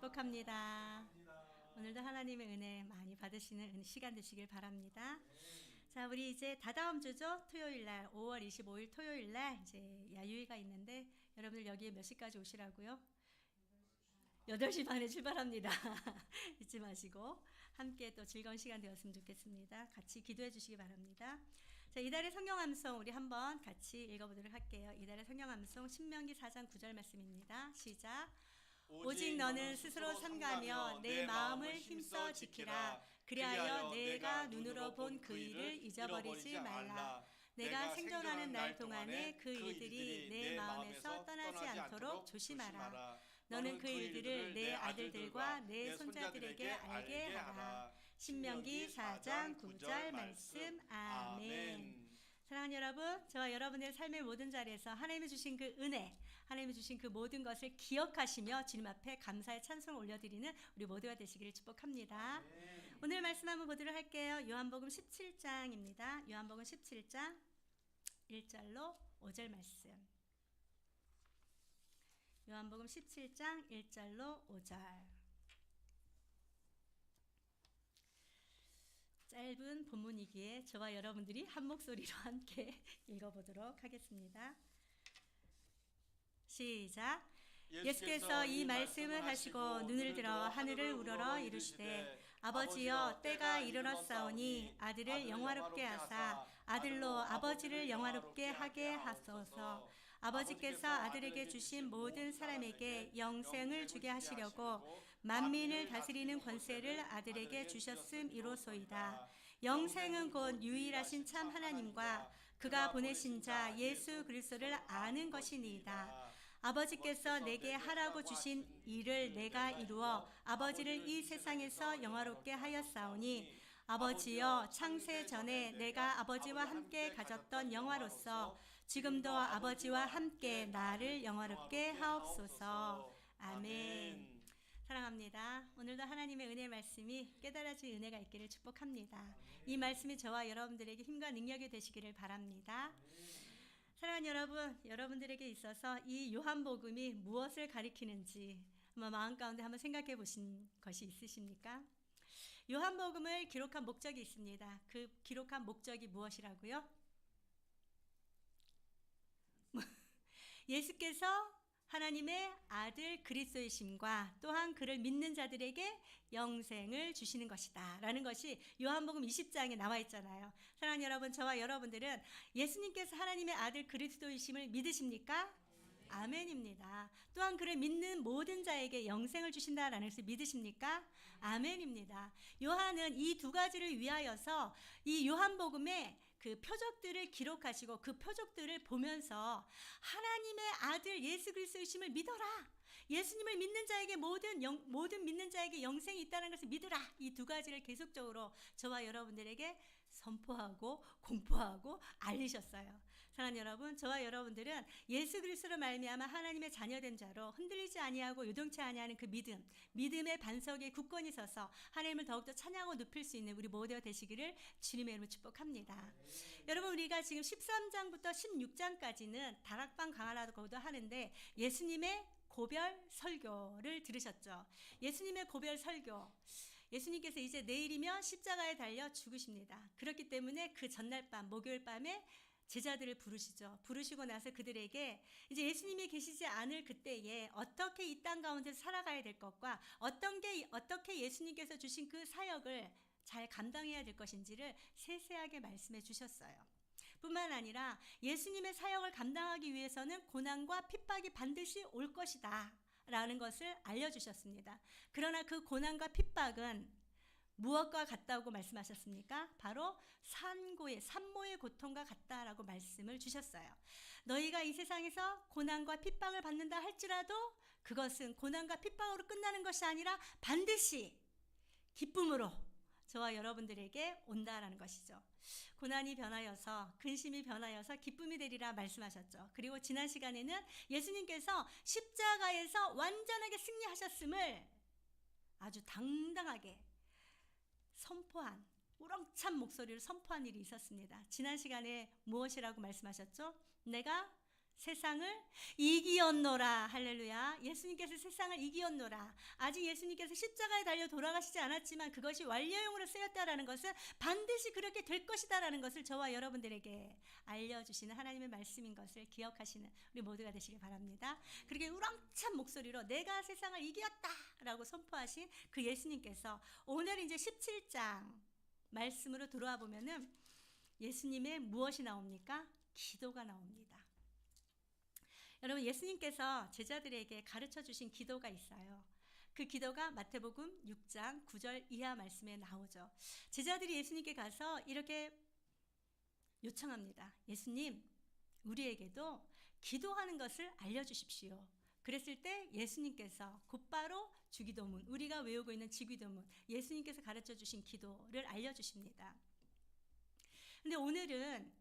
축복합니다. 오늘도 하나님의 은혜 많이 받으시는 시간 되시길 바랍니다. 자, 우리 이제 다다음 주죠. 토요일 날 5월 25일 토요일 날 이제 야유회가 있는데 여러분들 여기에 몇 시까지 오시라고요? 8시 반에 출발합니다. 잊지 마시고 함께 또 즐거운 시간 되었으면 좋겠습니다. 같이 기도해 주시기 바랍니다. 자, 이달의 성경 암송 우리 한번 같이 읽어보도록 할게요. 이달의 성경 암송 신명기 4장 9절 말씀입니다. 시작. 오직 너는 스스로 삼가며 내 마음을 힘써 지키라. 그리하여 내가 눈으로 본 그 일을 잊어버리지 말라. 내가 생존하는 날 동안에 그 일들이 내 마음에서 떠나지 않도록 조심하라. 너는 그 일들을 내 아들들과 내 손자들에게 알게 하라. 신명기 4장 9절 말씀. 아멘. 사랑하는 여러분, 저와 여러분의 삶의 모든 자리에서 하나님이 주신 그 은혜, 하나님이 주신 그 모든 것을 기억하시며 주님 앞에 감사의 찬송을 올려드리는 우리 모두가 되시기를 축복합니다. 오늘 말씀 한번 보도록 할게요. 요한복음 17장입니다. 요한복음 17장 1절로 5절 말씀. 요한복음 17장 1절로 5절. 짧은 본문이기에 저와 여러분들이 한 목소리로 함께 읽어보도록 하겠습니다. 시작. 예수께서 이 말씀을 하시고 눈을 들어 하늘을 우러러 이르시되 아버지여 때가 이르렀사오니 아들을 영화롭게 하사 아들로 아버지를 영화롭게 하게 하소서. 아버지께서 아들에게 주신 모든 사람에게 영생을 주게 하시려고 만민을 다스리는 권세를 아들에게 주셨음이로소이다. 영생은 곧 유일하신 참 하나님과 그가 보내신 자 예수 그리스도를 아는 것이니이다. 아버지께서 내게 하라고 주신 일을 내가 이루어 아버지를 이 세상에서 영화롭게 하였사오니 아버지여 창세 전에 내가 아버지와 함께 가졌던 영화로서 지금도 아버지와 함께 나를 영화롭게 하옵소서. 아멘. 사랑합니다. 오늘도 하나님의 은혜의 말씀이 깨달아질 은혜가 있기를 축복합니다. 이 말씀이 저와 여러분들에게 힘과 능력이 되시기를 바랍니다. 사랑하는 여러분, 여러분들에게 있어서 이 요한복음이 무엇을 가리키는지 한번 마음 가운데 한번 생각해 보신 것이 있으십니까? 요한복음을 기록한 목적이 있습니다. 그 기록한 목적이 무엇이라고요? 예수께서 하나님의 아들 그리스도이심과 또한 그를 믿는 자들에게 영생을 주시는 것이다 라는 것이 요한복음 20장에 나와 있잖아요. 사랑하는 여러분, 저와 여러분들은 예수님께서 하나님의 아들 그리스도이심을 믿으십니까? 아멘입니다. 또한 그를 믿는 모든 자에게 영생을 주신다라는 것을 믿으십니까? 아멘입니다. 요한은 이 두 가지를 위하여서 이 요한복음에 그 표적들을 기록하시고 그 표적들을 보면서 하나님의 아들 예수 그리스도이심을 믿어라. 예수님을 믿는 자에게 모든 믿는 자에게 영생이 있다는 것을 믿으라. 이 두 가지를 계속적으로 저와 여러분들에게 선포하고 공포하고 알리셨어요. 사랑하는 여러분, 저와 여러분들은 예수 그리스도로 말미암아 하나님의 자녀된 자로 흔들리지 아니하고 요동치 아니하는 그 믿음의 반석에 굳건히 서서 하나님을 더욱더 찬양하고 높일 수 있는 우리 모두가 되시기를 주님의 이름으로 축복합니다. 여러분, 우리가 지금 13장부터 16장까지는 다락방 강화라고도 하는데 예수님의 고별 설교를 들으셨죠. 예수님의 고별 설교. 예수님께서 이제 내일이면 십자가에 달려 죽으십니다. 그렇기 때문에 그 전날 밤, 목요일 밤에 제자들을 부르시죠. 부르시고 나서 그들에게 이제 예수님이 계시지 않을 그때에 어떻게 이 땅 가운데서 살아가야 될 것과 어떻게 예수님께서 주신 그 사역을 잘 감당해야 될 것인지를 세세하게 말씀해 주셨어요. 뿐만 아니라 예수님의 사역을 감당하기 위해서는 고난과 핍박이 반드시 올 것이다 라는 것을 알려주셨습니다. 그러나 그 고난과 핍박은 무엇과 같다고 말씀하셨습니까? 바로 산모의 고통과 같다라고 말씀을 주셨어요. 너희가 이 세상에서 고난과 핍박을 받는다 할지라도 그것은 고난과 핍박으로 끝나는 것이 아니라 반드시 기쁨으로 저와 여러분들에게 온다라는 것이죠. 고난이 변하여서 근심이 변하여서 기쁨이 되리라 말씀하셨죠. 그리고 지난 시간에는 예수님께서 십자가에서 완전하게 승리하셨음을 아주 당당하게 선포한 우렁찬 목소리로 선포한 일이 있었습니다. 지난 시간에 무엇이라고 말씀하셨죠? 내가 세상을 이기었노라. 할렐루야. 예수님께서 세상을 이기었노라. 아직 예수님께서 십자가에 달려 돌아가시지 않았지만 그것이 완료용으로 쓰였다라는 것은 반드시 그렇게 될 것이다라는 것을 저와 여러분들에게 알려주시는 하나님의 말씀인 것을 기억하시는 우리 모두가 되시길 바랍니다. 그렇게 우렁찬 목소리로 내가 세상을 이겼다라고 선포하신 그 예수님께서 오늘 이제 17장 말씀으로 들어와 보면은 예수님의 무엇이 나옵니까? 기도가 나옵니다. 여러분, 예수님께서 제자들에게 가르쳐 주신 기도가 있어요. 그 기도가 마태복음 6장 9절 이하 말씀에 나오죠. 제자들이 예수님께 가서 이렇게 요청합니다. 예수님, 우리에게도 기도하는 것을 알려주십시오. 그랬을 때 예수님께서 곧바로 주기도문, 우리가 외우고 있는 지기도문, 예수님께서 가르쳐 주신 기도를 알려주십니다. 근데 오늘은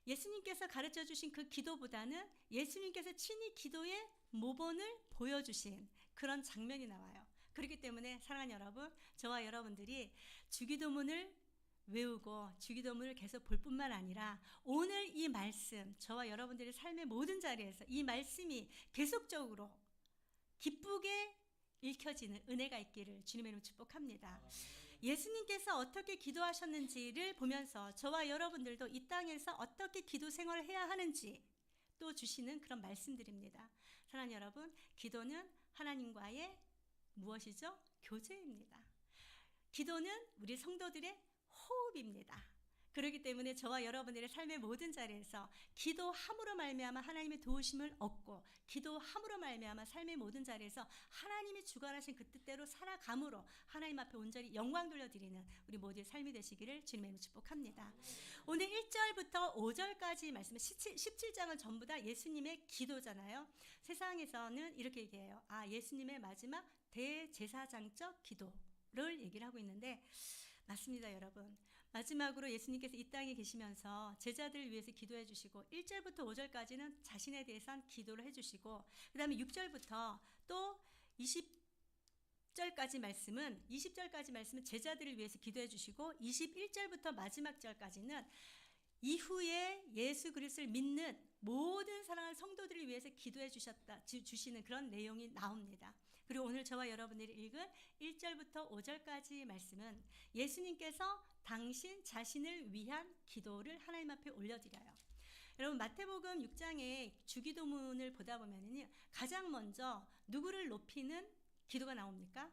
예수님께서 가르쳐 주신 그 기도보다는 예수님께서 친히 기도의 모본을 보여주신 그런 장면이 나와요. 그렇기 때문에 사랑하는 여러분, 저와 여러분들이 주기도문을 외우고 주기도문을 계속 볼 뿐만 아니라 오늘 이 말씀, 저와 여러분들의 삶의 모든 자리에서 이 말씀이 계속적으로 기쁘게 읽혀지는 은혜가 있기를 주님의 이름으로 축복합니다. 예수님께서 어떻게 기도하셨는지를 보면서 저와 여러분들도 이 땅에서 어떻게 기도 생활을 해야 하는지 또 주시는 그런 말씀들입니다. 사랑하는 여러분, 기도는 하나님과의 무엇이죠? 교제입니다. 기도는 우리 성도들의 호흡입니다. 그렇기 때문에 저와 여러분들의 삶의 모든 자리에서 기도함으로 말미암아 하나님의 도우심을 얻고 기도함으로 말미암아 삶의 모든 자리에서 하나님이 주관하신 그 뜻대로 살아감으로 하나님 앞에 온전히 영광 돌려드리는 우리 모두의 삶이 되시기를 주님의 이름으로 축복합니다. 오늘 1절부터 5절까지 말씀 17장은 전부 다 예수님의 기도잖아요. 세상에서는 이렇게 얘기해요. 예수님의 마지막 대제사장적 기도를 얘기를 하고 있는데 맞습니다, 여러분. 마지막으로 예수님께서 이 땅에 계시면서 제자들을 위해서 기도해 주시고 1절부터 5절까지는 자신에 대해서 기도를 해 주시고 그 다음에 6절부터 또 20절까지 말씀은 제자들을 위해서 기도해 주시고 21절부터 마지막 절까지는 이후에 예수 그리스도를 믿는 모든 사랑하는 성도들을 위해서 기도해 주시는 그런 내용이 나옵니다. 그리고 오늘 저와 여러분들이 읽은 1절부터 5절까지 말씀은 예수님께서 당신 자신을 위한 기도를 하나님 앞에 올려드려요. 여러분, 마태복음 6장의 주기도문을 보다 보면은요, 가장 먼저 누구를 높이는 기도가 나옵니까?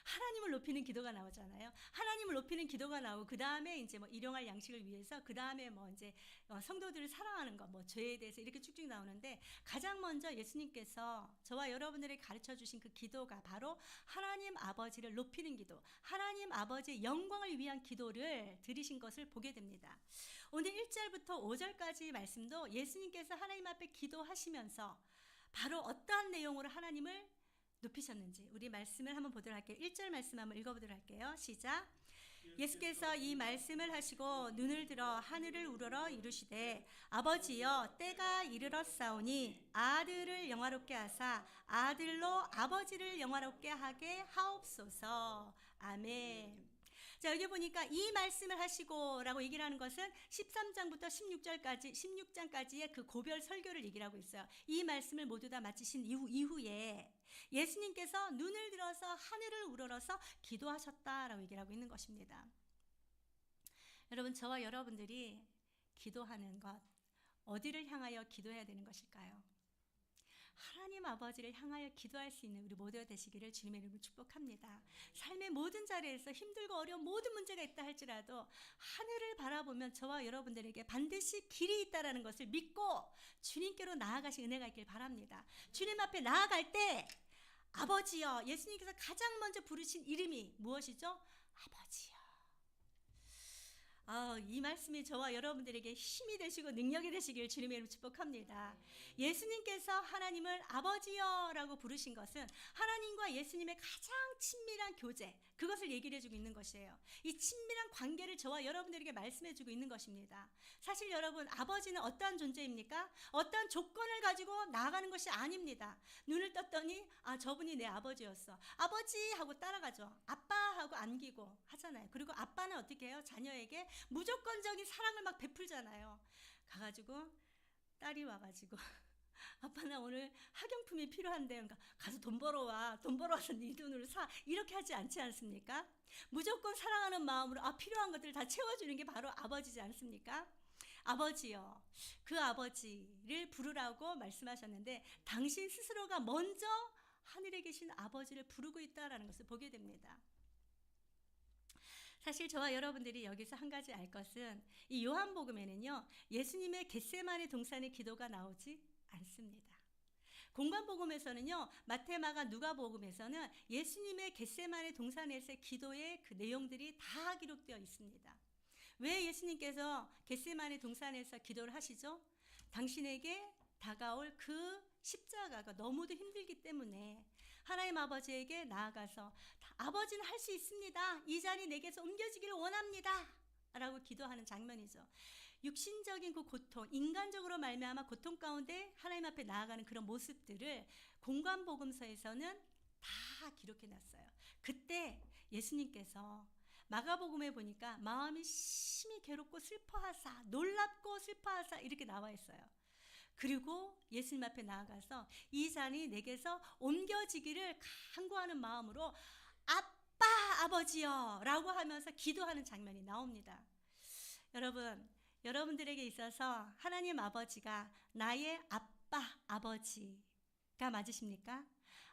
하나님을 높이는 기도가 나오잖아요. 하나님을 높이는 기도가 나오고 그 다음에 이제 뭐 일용할 양식을 위해서 그 다음에 뭐 이제 성도들을 사랑하는 것, 뭐 죄에 대해서 이렇게 쭉쭉 나오는데 가장 먼저 예수님께서 저와 여러분들에게 가르쳐 주신 그 기도가 바로 하나님 아버지를 높이는 기도, 하나님 아버지의 영광을 위한 기도를 드리신 것을 보게 됩니다. 오늘 1절부터 5절까지 말씀도 예수님께서 하나님 앞에 기도하시면서 바로 어떠한 내용으로 하나님을 높이셨는지 우리 말씀을 한번 보도록 할게요. 1절 말씀 한번 읽어보도록 할게요. 시작. 예수께서 이 말씀을 하시고 눈을 들어 하늘을 우러러 이르시되 아버지여 때가 이르렀사오니 아들을 영화롭게 하사 아들로 아버지를 영화롭게 하게 하옵소서. 아멘. 자, 여기 보니까 이 말씀을 하시고 라고 얘기를 하는 것은 13장부터 16장까지의 그 고별 설교를 얘기를 하고 있어요. 이 말씀을 모두 다 마치신 이후에 예수님께서 눈을 들어서 하늘을 우러러서 기도하셨다라고 얘기를 하고 있는 것입니다. 여러분, 저와 여러분들이 기도하는 것, 어디를 향하여 기도해야 되는 것일까요? 하나님 아버지를 향하여 기도할 수 있는 우리 모두가 되시기를 주님의 이름으로 축복합니다. 삶의 모든 자리에서 힘들고 어려운 모든 문제가 있다 할지라도 하늘을 바라보면 저와 여러분들에게 반드시 길이 있다는 것을 믿고 주님께로 나아가신 은혜가 있길 바랍니다. 주님 앞에 나아갈 때 아버지여, 예수님께서 가장 먼저 부르신 이름이 무엇이죠? 아버지여. 이 말씀이 저와 여러분들에게 힘이 되시고 능력이 되시길 주님의 이름으로 축복합니다. 예수님께서 하나님을 아버지여라고 부르신 것은 하나님과 예수님의 가장 친밀한 교제, 그것을 얘기를 해주고 있는 것이에요. 이 친밀한 관계를 저와 여러분들에게 말씀해주고 있는 것입니다. 사실 여러분, 아버지는 어떠한 존재입니까? 어떠한 조건을 가지고 나아가는 것이 아닙니다. 눈을 떴더니 저분이 내 아버지였어. 아버지 하고 따라가죠. 아빠 하고 안기고 하잖아요. 그리고 아빠는 어떻게 해요? 자녀에게 무조건적인 사랑을 막 베풀잖아요. 가가지고 딸이 와가지고 아빠 나 오늘 학용품이 필요한데 그러니까 가서 돈 벌어와. 돈 벌어와서 네 돈으로 사. 이렇게 하지 않지 않습니까? 무조건 사랑하는 마음으로 필요한 것들을 다 채워주는 게 바로 아버지지 않습니까? 아버지요. 그 아버지를 부르라고 말씀하셨는데 당신 스스로가 먼저 하늘에 계신 아버지를 부르고 있다는 것을 보게 됩니다. 사실 저와 여러분들이 여기서 한 가지 알 것은 이 요한복음에는요. 예수님의 겟세마네 동산의 기도가 나오지 않습니다. 공관복음에서는요. 마태, 마가, 누가복음에서는 예수님의 겟세마네 동산에서의 기도의 그 내용들이 다 기록되어 있습니다. 왜 예수님께서 겟세마네 동산에서 기도를 하시죠? 당신에게 다가올 그 십자가가 너무도 힘들기 때문에 하나님 아버지에게 나아가서 아버지는 할 수 있습니다. 이 잔이 내게서 옮겨지기를 원합니다. 라고 기도하는 장면이죠. 육신적인 그 고통, 인간적으로 말미암아 고통 가운데 하나님 앞에 나아가는 그런 모습들을 공관복음서에서는 다 기록해 놨어요. 그때 예수님께서 마가복음에 보니까 마음이 심히 괴롭고 슬퍼하사, 놀랍고 슬퍼하사 이렇게 나와 있어요. 그리고 예수님 앞에 나아가서 이 잔이 내게서 옮겨지기를 간구하는 마음으로 아빠 아버지여 라고 하면서 기도하는 장면이 나옵니다. 여러분, 여러분들에게 있어서 하나님 아버지가 나의 아빠 아버지가 맞으십니까?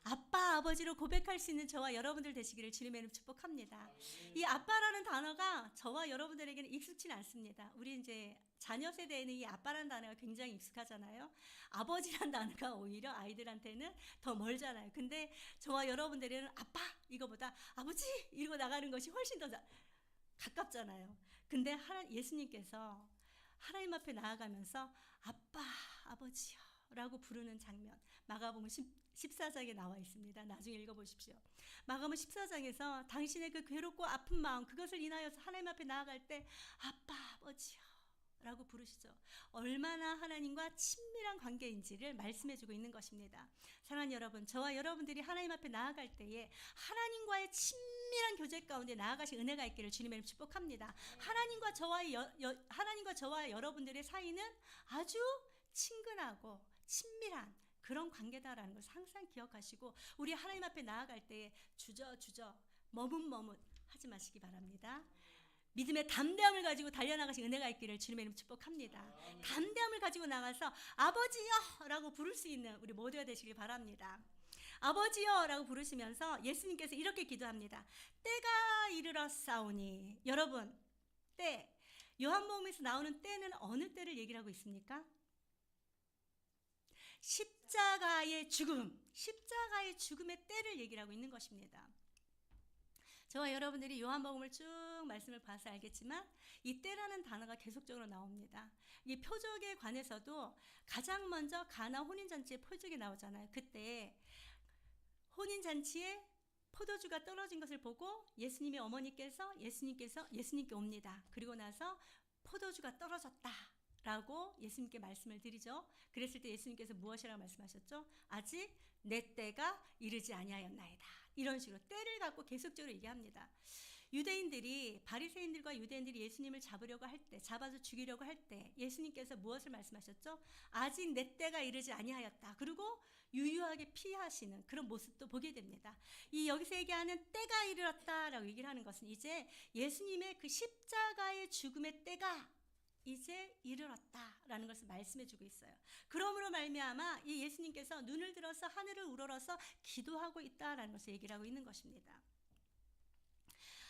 아빠 아버지로 고백할 수 있는 저와 여러분들 되시기를 주님의 이름으로 축복합니다. 이 아빠라는 단어가 저와 여러분들에게는 익숙치 않습니다. 우리 이제 자녀 세대에는 이 아빠라는 단어가 굉장히 익숙하잖아요. 아버지라는 단어가 오히려 아이들한테는 더 멀잖아요. 근데 저와 여러분들에게는 아빠 이거보다 아버지 이러고 나가는 것이 훨씬 더 가깝잖아요. 근데 예수님께서 하나님 앞에 나아가면서 아빠 아버지요 라고 부르는 장면 마가복음 14장에 나와 있습니다. 나중에 읽어보십시오. 마가복음 14장에서 당신의 그 괴롭고 아픈 마음 그것을 인하여서 하나님 앞에 나아갈 때 아빠 아버지요 라고 부르시죠. 얼마나 하나님과 친밀한 관계인지를 말씀해주고 있는 것입니다. 사랑하는 여러분, 저와 여러분들이 하나님 앞에 나아갈 때에 하나님과의 친밀한 교제 가운데 나아가신 은혜가 있기를 주님의 이름으로 축복합니다. 하나님과 저와 여러분들의 사이는 아주 친근하고 친밀한 그런 관계다라는 것을 항상 기억하시고 우리 하나님 앞에 나아갈 때에 주저주저 머뭇머뭇 하지 마시기 바랍니다. 믿음의 담대함을 가지고 달려나가신 은혜가 있기를 주님의 이름 축복합니다. 담대함을 가지고 나가서 아버지여 라고 부를 수 있는 우리 모두가 되시길 바랍니다. 아버지여 라고 부르시면서 예수님께서 이렇게 기도합니다. 때가 이르렀사오니. 여러분, 때, 요한복음에서 나오는 때는 어느 때를 얘기를 하고 있습니까? 십자가의 죽음의 때를 얘기를 하고 있는 것입니다. 저와 여러분들이 요한복음을 쭉 말씀을 봐서 알겠지만 이 때라는 단어가 계속적으로 나옵니다. 이 표적에 관해서도 가장 먼저 가나 혼인잔치의 표적이 나오잖아요. 그때 혼인잔치에 포도주가 떨어진 것을 보고 예수님의 어머니께서 예수님께 옵니다. 그리고 나서 포도주가 떨어졌다 라고 예수님께 말씀을 드리죠. 그랬을 때 예수님께서 무엇이라고 말씀하셨죠? 아직 내 때가 이르지 아니하였나이다. 이런 식으로 때를 갖고 계속적으로 얘기합니다. 바리새인들과 유대인들이 예수님을 잡아서 죽이려고 할 때 예수님께서 무엇을 말씀하셨죠? 아직 내 때가 이르지 아니하였다. 그리고 유유하게 피하시는 그런 모습도 보게 됩니다. 여기서 얘기하는 때가 이르렀다라고 얘기를 하는 것은 이제 예수님의 그 십자가의 죽음의 때가 이제 이르렀다라는 것을 말씀해주고 있어요. 그러므로 말미암아 이 예수님께서 눈을 들어서 하늘을 우러러서 기도하고 있다라는 것을 얘기를 하고 있는 것입니다.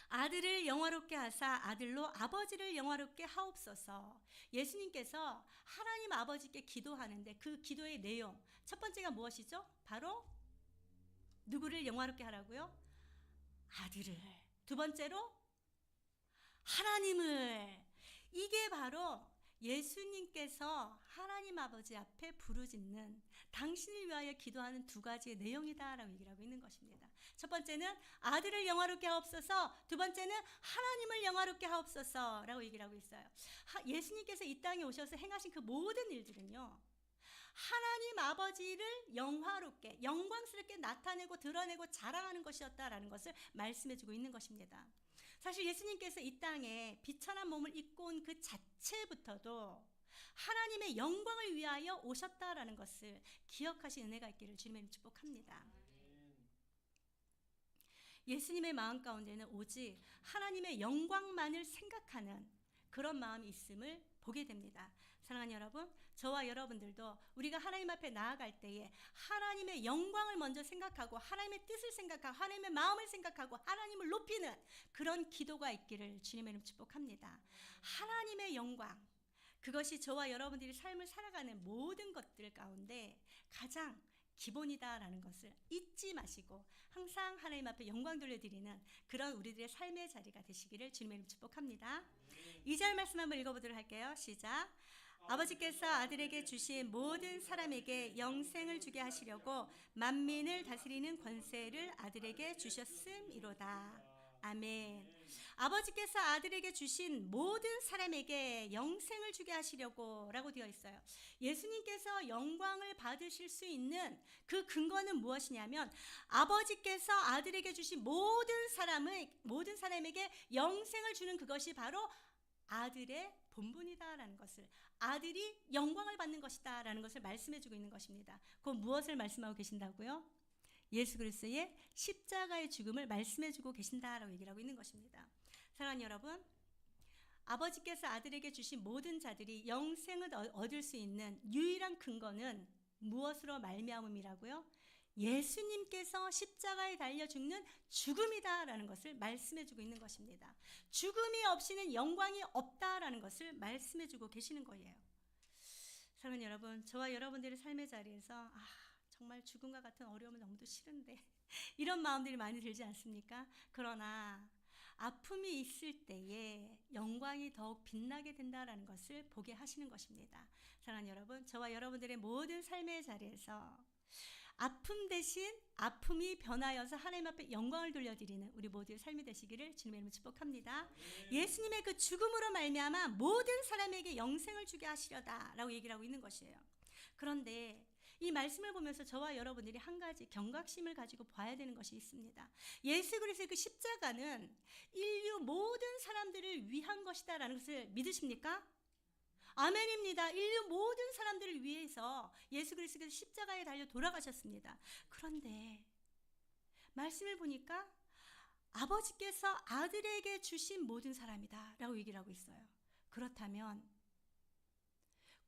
아들을 영화롭게 하사 아들로 아버지를 영화롭게 하옵소서. 예수님께서 하나님 아버지께 기도하는데 그 기도의 내용 첫 번째가 무엇이죠? 바로 누구를 영화롭게 하라고요? 아들을. 두 번째로 하나님을. 이게 바로 예수님께서 하나님 아버지 앞에 부르짖는 당신을 위하여 기도하는 두 가지의 내용이다라고 얘기를 하고 있는 것입니다. 첫 번째는 아들을 영화롭게 하옵소서, 두 번째는 하나님을 영화롭게 하옵소서라고 얘기를 하고 있어요. 예수님께서 이 땅에 오셔서 행하신 그 모든 일들은요, 하나님 아버지를 영화롭게 영광스럽게 나타내고 드러내고 자랑하는 것이었다라는 것을 말씀해주고 있는 것입니다. 사실 예수님께서 이 땅에 비천한 몸을 입고 온 그 자체부터도 하나님의 영광을 위하여 오셨다라는 것을 기억하신 은혜가 있기를 주님의 축복합니다. 예수님의 마음 가운데는 오직 하나님의 영광만을 생각하는 그런 마음이 있음을 보게 됩니다. 사랑하는 여러분, 저와 여러분들도 우리가 하나님 앞에 나아갈 때에 하나님의 영광을 먼저 생각하고 하나님의 뜻을 생각하고 하나님의 마음을 생각하고 하나님을 높이는 그런 기도가 있기를 주님의 이름 축복합니다. 하나님의 영광, 그것이 저와 여러분들이 삶을 살아가는 모든 것들 가운데 가장 기본이다라는 것을 잊지 마시고 항상 하나님 앞에 영광 돌려드리는 그런 우리들의 삶의 자리가 되시기를 주님의 이름 축복합니다. 2절 말씀 한번 읽어보도록 할게요. 시작. 아버지께서 아들에게 주신 모든 사람에게 영생을 주게 하시려고 만민을 다스리는 권세를 아들에게 주셨음이로다. 아멘. 아버지께서 아들에게 주신 모든 사람에게 영생을 주게 하시려고 라고 되어 있어요. 예수님께서 영광을 받으실 수 있는 그 근거는 무엇이냐면 아버지께서 아들에게 주신 모든 사람에게 영생을 주는 그것이 바로 아들의 본분이다라는 것을, 아들이 영광을 받는 것이다라는 것을 말씀해주고 있는 것입니다. 그 무엇을 말씀하고 계신다고요? 예수 그리스도의 십자가의 죽음을 말씀해주고 계신다라고 얘기를 하고 있는 것입니다. 사랑하는 여러분, 아버지께서 아들에게 주신 모든 자들이 영생을 얻을 수 있는 유일한 근거는 무엇으로 말미암음이라고요? 예수님께서 십자가에 달려 죽는 죽음이다라는 것을 말씀해주고 있는 것입니다. 죽음이 없이는 영광이 없다라는 것을 말씀해주고 계시는 거예요. 사랑하는 여러분, 저와 여러분들의 삶의 자리에서 정말 죽음과 같은 어려움은 너무도 싫은데 이런 마음들이 많이 들지 않습니까? 그러나 아픔이 있을 때에 영광이 더욱 빛나게 된다라는 것을 보게 하시는 것입니다. 사랑하는 여러분, 저와 여러분들의 모든 삶의 자리에서 아픔 대신 아픔이 변하여서 하나님 앞에 영광을 돌려드리는 우리 모두의 삶이 되시기를 주님의 이름으로 축복합니다. 예수님의 그 죽음으로 말미암아 모든 사람에게 영생을 주게 하시려다라고 얘기를 하고 있는 것이에요. 그런데 이 말씀을 보면서 저와 여러분들이 한 가지 경각심을 가지고 봐야 되는 것이 있습니다. 예수 그리스도의 그 십자가는 인류 모든 사람들을 위한 것이다라는 것을 믿으십니까? 아멘입니다. 인류 모든 사람들을 위해서 예수 그리스도께서 십자가에 달려 돌아가셨습니다. 그런데 말씀을 보니까 아버지께서 아들에게 주신 모든 사람이다 라고 얘기를 하고 있어요. 그렇다면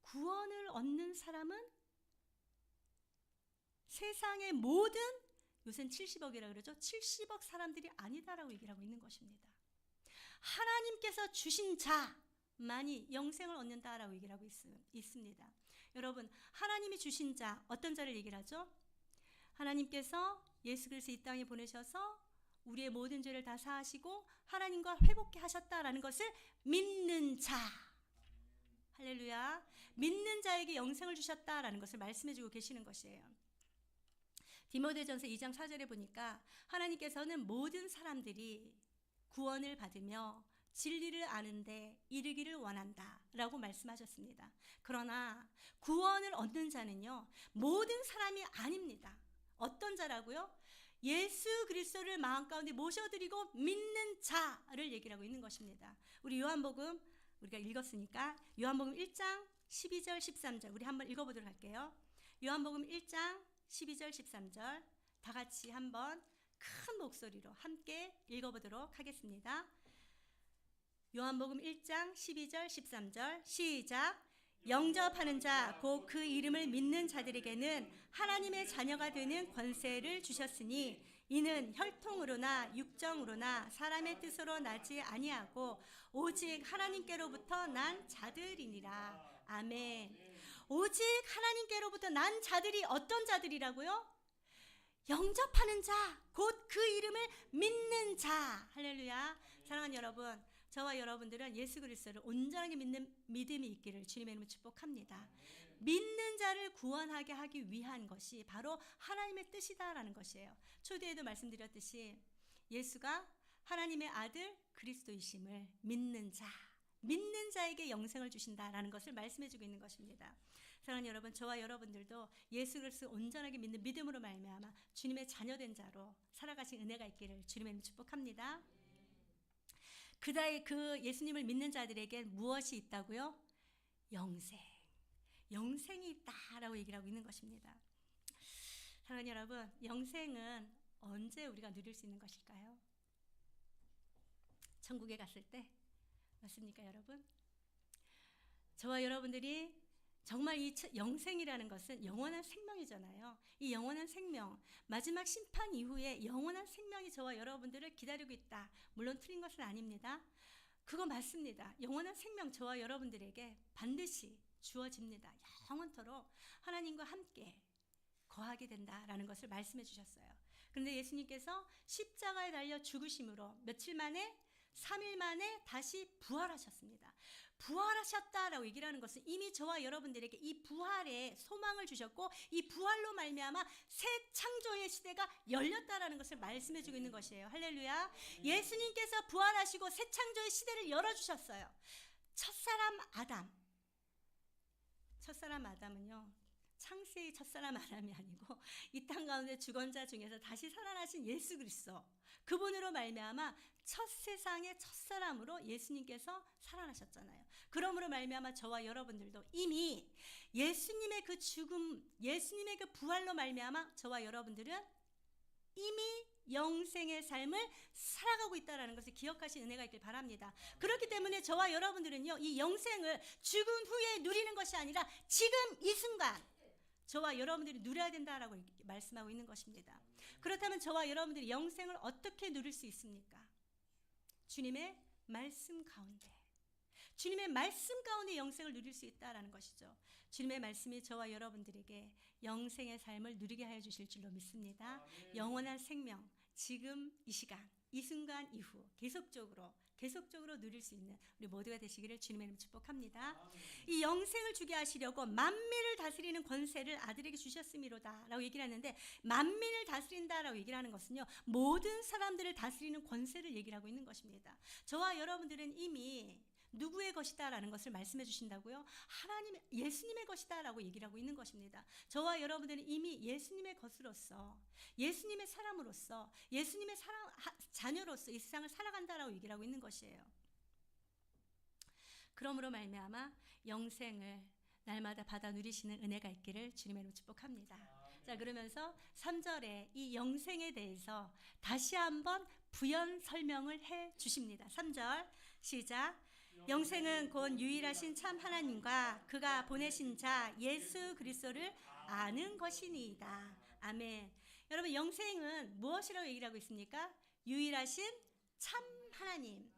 구원을 얻는 사람은 세상의 모든, 요새는 70억이라고 그러죠. 70억 사람들이 아니다라고 얘기를 하고 있는 것입니다. 하나님께서 주신 자만이 영생을 얻는다라고 얘기를 하고 있습니다. 여러분, 하나님이 주신 자, 어떤 자를 얘기를 하죠? 하나님께서 예수 그리스도 이 땅에 보내셔서 우리의 모든 죄를 다 사하시고 하나님과 회복케 하셨다라는 것을 믿는 자. 할렐루야. 믿는 자에게 영생을 주셨다라는 것을 말씀해주고 계시는 것이에요. 디모데전서 2장 4절에 보니까 하나님께서는 모든 사람들이 구원을 받으며 진리를 아는데 이르기를 원한다 라고 말씀하셨습니다. 그러나 구원을 얻는 자는요, 모든 사람이 아닙니다. 어떤 자라고요? 예수 그리스도를 마음 가운데 모셔드리고 믿는 자를 얘기를 하고 있는 것입니다. 우리 요한복음 우리가 읽었으니까 요한복음 1장 12절 13절 우리 한번 읽어보도록 할게요. 요한복음 1장 12절 13절 다 같이 한번 큰 목소리로 함께 읽어보도록 하겠습니다. 요한복음 1장 12절 13절 시작. 영접하는 자 곧 그 이름을 믿는 자들에게는 하나님의 자녀가 되는 권세를 주셨으니 이는 혈통으로나 육정으로나 사람의 뜻으로 나지 아니하고 오직 하나님께로부터 난 자들이니라. 아멘. 오직 하나님께로부터 난 자들이 어떤 자들이라고요? 영접하는 자, 곧 그 이름을 믿는 자. 할렐루야. 사랑하는 여러분, 저와 여러분들은 예수 그리스도를 온전하게 믿는 믿음이 있기를 주님의 이름으로 축복합니다. 믿는 자를 구원하게 하기 위한 것이 바로 하나님의 뜻이다라는 것이에요. 초대에도 말씀드렸듯이 예수가 하나님의 아들 그리스도이심을 믿는 자, 믿는 자에게 영생을 주신다라는 것을 말씀해주고 있는 것입니다. 사랑하는 여러분, 저와 여러분들도 예수 그리스도를 온전하게 믿는 믿음으로 말미암아 주님의 자녀된 자로 살아가신 은혜가 있기를 주님의 이름으로 축복합니다. 그 예수님을 믿는 자들에게 무엇이 있다고요? 영생, 영생이 있다라고 얘기를 하고 있는 것입니다. 사랑하는 여러분, 영생은 언제 우리가 누릴 수 있는 것일까요? 천국에 갔을 때 맞습니까, 여러분? 저와 여러분들이 정말 이 영생이라는 것은 영원한 생명이잖아요. 이 영원한 생명, 마지막 심판 이후에 영원한 생명이 저와 여러분들을 기다리고 있다. 물론 틀린 것은 아닙니다. 그거 맞습니다. 영원한 생명 저와 여러분들에게 반드시 주어집니다. 영원토록 하나님과 함께 거하게 된다라는 것을 말씀해 주셨어요. 그런데 예수님께서 십자가에 달려 죽으심으로 며칠 만에 3일 만에 다시 부활하셨습니다. 부활하셨다라고 얘기를 하는 것은 이미 저와 여러분들에게 이 부활의 소망을 주셨고 이 부활로 말미암아 새 창조의 시대가 열렸다라는 것을 말씀해 주고 있는 것이에요. 할렐루야. 예수님께서 부활하시고 새 창조의 시대를 열어주셨어요. 첫사람 아담은요, 창세의 첫사람 아담이 아니고 이 땅 가운데 죽은 자 중에서 다시 살아나신 예수 그리스도, 그분으로 말미암아 첫 세상의 첫사람으로 예수님께서 살아나셨잖아요. 그러므로 말미암아 저와 여러분들도 이미 예수님의 그 죽음, 예수님의 그 부활로 말미암아 저와 여러분들은 이미 영생의 삶을 살아가고 있다는 것을 기억하신 은혜가 있길 바랍니다. 그렇기 때문에 저와 여러분들은요, 이 영생을 죽은 후에 누리는 것이 아니라 지금 이 순간 저와 여러분들이 누려야 된다라고 말씀하고 있는 것입니다. 그렇다면 저와 여러분들이 영생을 어떻게 누릴 수 있습니까? 주님의 말씀 가운데, 주님의 말씀 가운데 영생을 누릴 수 있다라는 것이죠. 주님의 말씀이 저와 여러분들에게 영생의 삶을 누리게 하여 주실 줄로 믿습니다. 영원한 생명, 지금 이 시간, 이 순간 이후 계속적으로 누릴 수 있는 우리 모두가 되시기를 주님의 이름으로 축복합니다. 이 영생을 주게 하시려고 만민을 다스리는 권세를 아들에게 주셨음이로다 라고 얘기를 하는데, 만민을 다스린다라고 얘기를 하는 것은요, 모든 사람들을 다스리는 권세를 얘기를 하고 있는 것입니다. 저와 여러분들은 이미 누구의 것이다 라는 것을 말씀해 주신다고요? 하나님, 예수님의 것이다 라고 얘기를 하고 있는 것입니다. 저와 여러분들은 이미 예수님의 것으로서, 예수님의 사람으로서, 예수님의 자녀로서 이 세상을 살아간다라고 얘기를 하고 있는 것이에요. 그러므로 말미암아 영생을 날마다 받아 누리시는 은혜가 있기를 주님의 이름으로 축복합니다. 자, 그러면서 3절에 이 영생에 대해서 다시 한번 부연 설명을 해 주십니다. 3절 시작. 영생은 곧 유일하신 참 하나님과 그가 보내신 자 예수 그리스도를 아는 것이니이다. 아멘. 여러분, 영생은 무엇이라고 얘기를 하고 있습니까? 유일하신 참 하나님.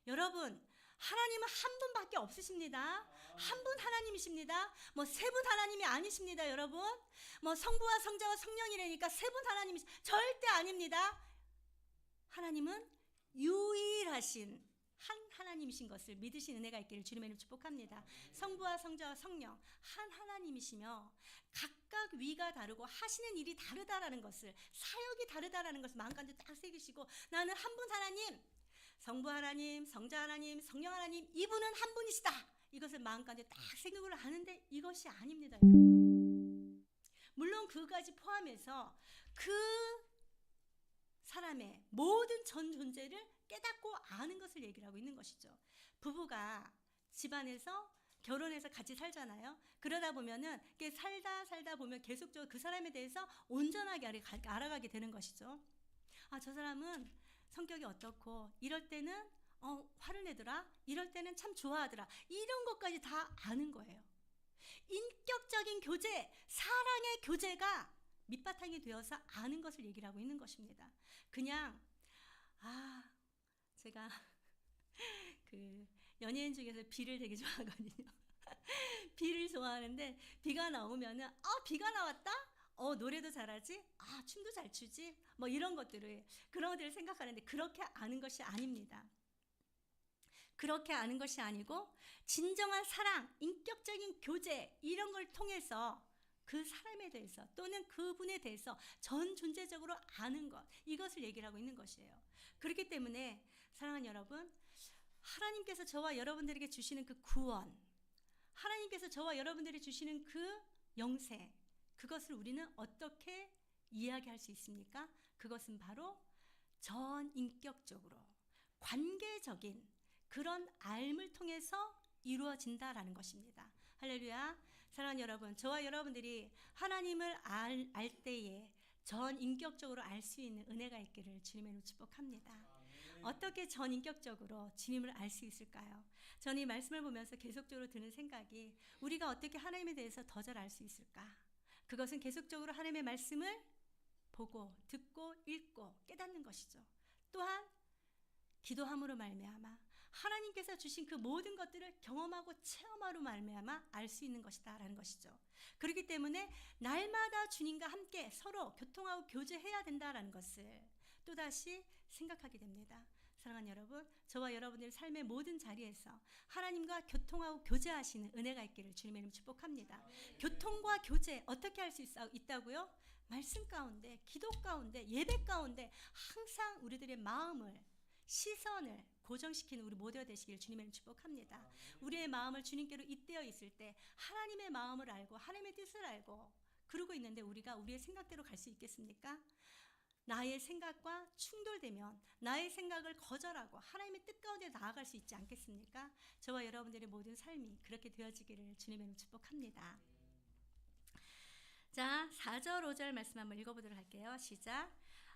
여러분, 하나님은 한 분밖에 없으십니다. 한 분 하나님이십니다. 뭐 세 분 하나님이 아니십니다, 여러분. 뭐 성부와 성자와 성령이라니까 세 분 하나님이 절대 아닙니다. 하나님은 유일하신 한 하나님이신 것을 믿으신 은혜가 있기를 주님의 이름으로 축복합니다. 성부와 성자와 성령 한 하나님이시며 각각 위가 다르고 하시는 일이 다르다라는 것을, 사역이 다르다라는 것을 마음가운데 딱 새기시고, 나는 한 분 하나님, 성부 하나님, 성자 하나님, 성령 하나님, 이분은 한 분이시다, 이것을 마음가운데 딱 생각을 하는데 이것이 아닙니다, 여러분. 물론 그까지 포함해서 그 사람의 모든 전 존재를 깨닫고 아는 것을 얘기를 하고 있는 것이죠. 부부가 집안에서 결혼해서 같이 살잖아요. 그러다 보면은 살다 보면 계속적으로 그 사람에 대해서 온전하게 알아가게 되는 것이죠. 아, 저 사람은 성격이 어떻고, 이럴 때는 화를 내더라, 이럴 때는 참 좋아하더라, 이런 것까지 다 아는 거예요. 인격적인 교제, 사랑의 교제가 밑바탕이 되어서 아는 것을 얘기를 하고 있는 것입니다. 그냥 제가 그 연예인 중에서 비를 되게 좋아하거든요. 비를 좋아하는데 비가 나오면은 비가 나왔다? 노래도 잘하지? 춤도 잘 추지? 뭐 이런 것들을, 그런 것들을 생각하는데 그렇게 아는 것이 아닙니다. 그렇게 아는 것이 아니고 진정한 사랑, 인격적인 교제, 이런 걸 통해서 그 사람에 대해서 또는 그분에 대해서 전 존재적으로 아는 것, 이것을 얘기를 하고 있는 것이에요. 그렇기 때문에 사랑하는 여러분, 하나님께서 저와 여러분들에게 주시는 그 구원, 하나님께서 저와 여러분들에게 주시는 그 영생, 그것을 우리는 어떻게 이야기할 수 있습니까? 그것은 바로 전 인격적으로 관계적인 그런 알을 통해서 이루어진다라는 것입니다. 할렐루야. 사랑하는 여러분, 저와 여러분들이 하나님을 알 때에 전 인격적으로 알 수 있는 은혜가 있기를 주님의 이름으로 축복합니다. 어떻게 전 인격적으로 주님을 알 수 있을까요? 저는 이 말씀을 보면서 계속적으로 드는 생각이, 우리가 어떻게 하나님에 대해서 더 잘 알 수 있을까? 그것은 계속적으로 하나님의 말씀을 보고 듣고 읽고 깨닫는 것이죠. 또한 기도함으로 말미암아 하나님께서 주신 그 모든 것들을 경험하고 체험하로 말미암아 알 수 있는 것이다라는 것이죠. 그렇기 때문에 날마다 주님과 함께 서로 교통하고 교제해야 된다라는 것을 또다시 생각하게 됩니다. 사랑하는 여러분, 저와 여러분들의 삶의 모든 자리에서 하나님과 교통하고 교제하시는 은혜가 있기를 주님의 이름으로 축복합니다. 교통과 교제 어떻게 할 수 있다고요? 말씀 가운데, 기도 가운데, 예배 가운데 항상 우리들의 마음을, 시선을 고정시키는 우리 모두가 되시길 주님의 축복합니다. 우리의 마음을 주님께로 잇대어 있을 때 하나님의 마음을 알고 하나님의 뜻을 알고 그러고 있는데 우리가 우리의 생각대로 갈 수 있겠습니까? 나의 생각과 충돌되면 나의 생각을 거절하고 하나님의 뜻 가운데 나아갈 수 있지 않겠습니까? 저와 여러분들의 모든 삶이 그렇게 되어지기를 주님의 축복합니다. 자, 4절 5절 말씀 한번 읽어보도록 할게요. 시작.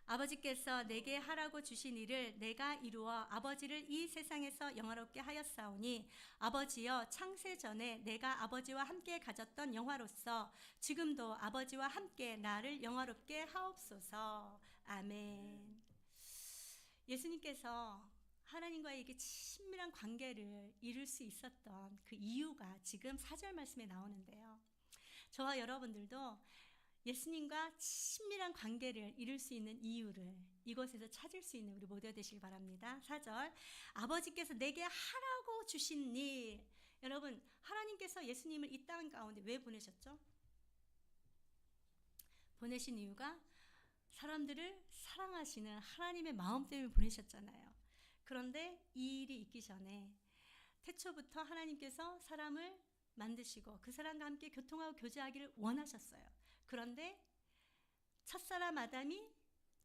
아버지께서 내게 하라고 주신 일을 내가 이루어 아버지를 이 세상에서 영화롭게 하였사오니 아버지여, 창세 전에 내가 아버지와 함께 가졌던 영화로서 지금도 아버지와 함께 나를 영화롭게 하옵소서. 아멘. 예수님께서 하나님과의 이게 친밀한 관계를 이룰 수 있었던 그 이유가 지금 4절 말씀에 나오는데요. 저와 여러분들도 예수님과 친밀한 관계를 이룰 수 있는 이유를 이곳에서 찾을 수 있는 우리 모두가 되시길 바랍니다. 4절, 아버지께서 내게 하라고 주신 일. 여러분, 하나님께서 예수님을 이 땅 가운데 왜 보내셨죠? 보내신 이유가 사람들을 사랑하시는 하나님의 마음 때문에 보내셨잖아요. 그런데 이 일이 있기 전에 태초부터 하나님께서 사람을 만드시고 그 사람과 함께 교통하고 교제하기를 원하셨어요. 그런데 첫사람 아담이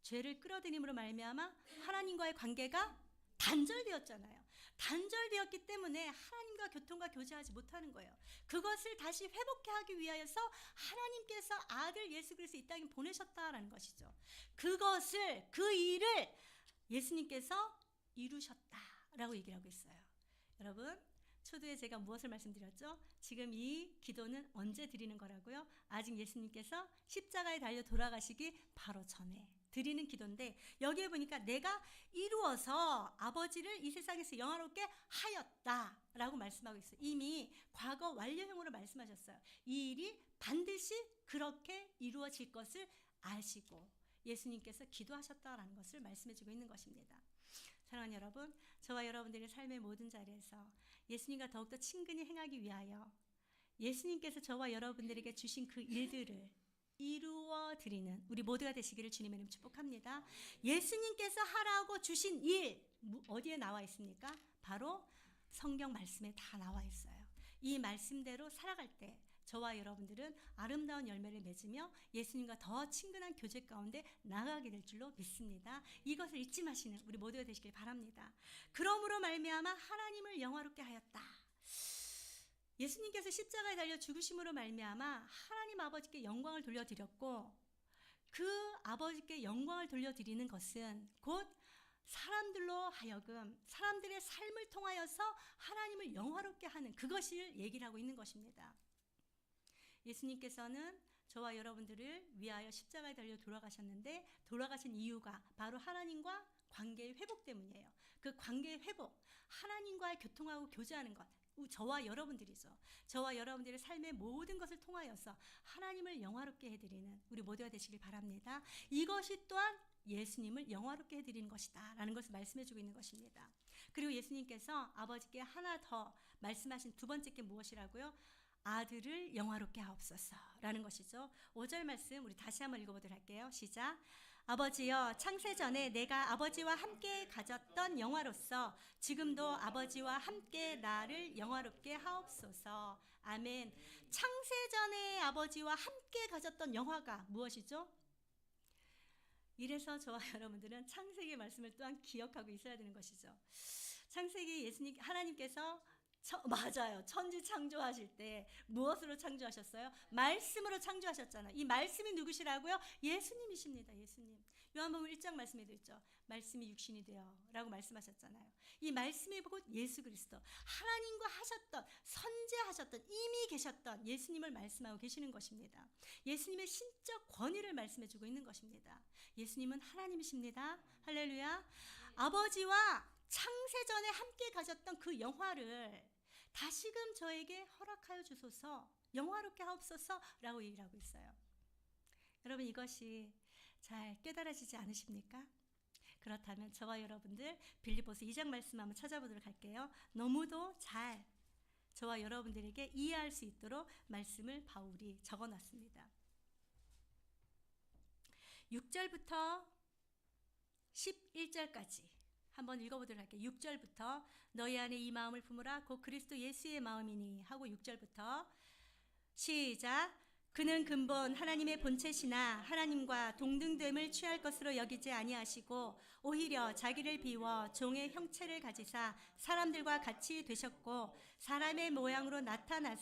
죄를 끌어들임으로 말미암아 하나님과의 관계가 단절되었잖아요. 단절되었기 때문에 하나님과 교통과 교제하지 못하는 거예요. 그것을 다시 회복해 하기 위하여서 하나님께서 아들 예수 그리스도 이 땅에 보내셨다라는 것이죠. 그것을, 그 일을 예수님께서 이루셨다라고 얘기를 하고 있어요. 여러분, 초두에 제가 무엇을 말씀드렸죠? 지금 이 기도는 언제 드리는 거라고요? 아직 예수님께서 십자가에 달려 돌아가시기 바로 전에 드리는 기도인데, 여기에 보니까 내가 이루어서 아버지를 이 세상에서 영화롭게 하였다라고 말씀하고 있어요. 이미 과거 완료형으로 말씀하셨어요. 이 일이 반드시 그렇게 이루어질 것을 아시고 예수님께서 기도하셨다라는 것을 말씀해주고 있는 것입니다. 사랑하는 여러분, 저와 여러분들의 삶의 모든 자리에서 예수님과 더욱더 친근히 행하기 위하여 예수님께서 저와 여러분들에게 주신 그 일들을 이루어 드리는 우리 모두가 되시기를 주님의 이름으로 축복합니다. 예수님께서 하라고 주신 일, 어디에 나와 있습니까? 바로 성경 말씀에 다 나와 있어요. 이 말씀대로 살아갈 때 저와 여러분들은 아름다운 열매를 맺으며 예수님과 더 친근한 교제 가운데 나아가게 될 줄로 믿습니다. 이것을 잊지 마시는 우리 모두가 되시길 바랍니다. 그러므로 말미암아 하나님을 영화롭게 하였다. 예수님께서 십자가에 달려 죽으심으로 말미암아 하나님 아버지께 영광을 돌려드렸고, 그 아버지께 영광을 돌려드리는 것은 곧 사람들로 하여금 사람들의 삶을 통하여서 하나님을 영화롭게 하는 그것을 얘기를 하고 있는 것입니다. 예수님께서는 저와 여러분들을 위하여 십자가에 달려 돌아가셨는데, 돌아가신 이유가 바로 하나님과 관계의 회복 때문이에요. 그 관계의 회복, 하나님과의 교통하고 교제하는 것, 저와 여러분들이죠. 저와 여러분들의 삶의 모든 것을 통하여서 하나님을 영화롭게 해드리는 우리 모두가 되시길 바랍니다. 이것이 또한 예수님을 영화롭게 해드리는 것이다 라는 것을 말씀해주고 있는 것입니다. 그리고 예수님께서 아버지께 하나 더 말씀하신 두 번째 게 무엇이라고요? 아들을 영화롭게 하옵소서 라는 것이죠. 5절 말씀 우리 다시 한번 읽어보도록 할게요. 시작. 아버지여, 창세 전에 내가 아버지와 함께 가졌던 영화로서 지금도 아버지와 함께 나를 영화롭게 하옵소서. 아멘. 창세 전에 아버지와 함께 가졌던 영화가 무엇이죠? 이래서 저와 여러분들은 창세기의 말씀을 또한 기억하고 있어야 되는 것이죠. 창세기 예수님, 하나님께서 맞아요. 천지 창조하실 때 무엇으로 창조하셨어요? 말씀으로 창조하셨잖아요. 이 말씀이 누구시라고요? 예수님이십니다. 예수님. 요한복음 1장 말씀에도 있죠. 말씀이 육신이 되어 라고 말씀하셨잖아요. 이 말씀이 곧 예수 그리스도, 하나님과 하셨던, 선제하셨던, 이미 계셨던 예수님을 말씀하고 계시는 것입니다. 예수님의 신적 권위를 말씀해주고 있는 것입니다. 예수님은 하나님이십니다. 할렐루야. 아버지와 창세전에 함께 가졌던 그 영화를 다시금 저에게 허락하여 주소서, 영화롭게 하옵소서라고 얘기를 하고 있어요. 여러분, 이것이 잘 깨달아지지 않으십니까? 그렇다면 저와 여러분들 빌립보서 2장 말씀 한번 찾아보도록 할게요. 너무도 잘 저와 여러분들에게 이해할 수 있도록 말씀을 바울이 적어놨습니다. 6절부터 11절까지 한번 읽어보도록 할게요. 6절부터 너희 안에 이 마음을 품으라 곧 그리스도 예수의 마음이니 하고 6절부터 시작. 그는 근본 하나님의 본체시나 하나님과 동등됨을 취할 것으로 여기지 아니하시고 오히려 자기를 비워 종의 형체를 가지사 사람들과 같이 되셨고 사람의 모양으로 나타났으니